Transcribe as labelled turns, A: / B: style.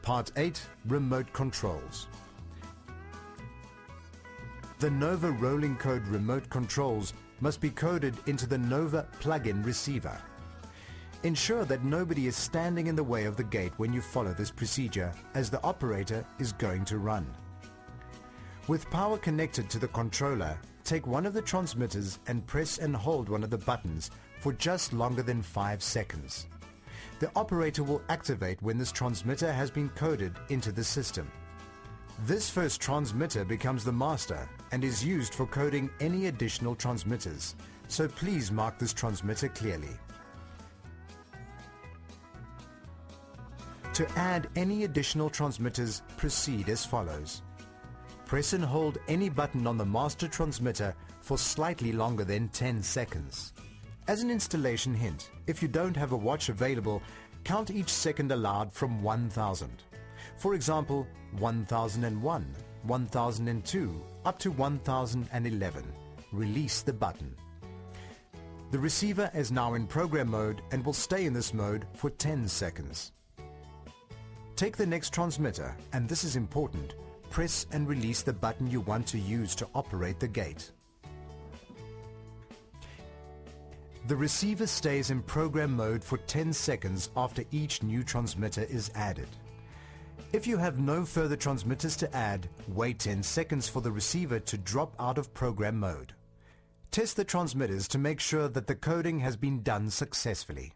A: Part 8. Remote Controls. The Nova rolling code remote controls must be coded into the Nova plug-in receiver. Ensure that nobody is standing in the way of the gate when you follow this procedure, as the operator is going to run. With power connected to the controller, take one of the transmitters and press and hold one of the buttons for just longer than 5 seconds. The operator will activate when this transmitter has been coded into the system. This first transmitter becomes the master and is used for coding any additional transmitters, so please mark this transmitter clearly. To add any additional transmitters, proceed as follows. Press and hold any button on the master transmitter for slightly longer than 10 seconds. As an installation hint, if you don't have a watch available, count each second aloud from 1000. For example, 1001, 1002, up to 1011. Release the button. The receiver is now in program mode and will stay in this mode for 10 seconds. Take the next transmitter, and this is important, press and release the button you want to use to operate the gate. The receiver stays in program mode for 10 seconds after each new transmitter is added. If you have no further transmitters to add, wait 10 seconds for the receiver to drop out of program mode. Test the transmitters to make sure that the coding has been done successfully.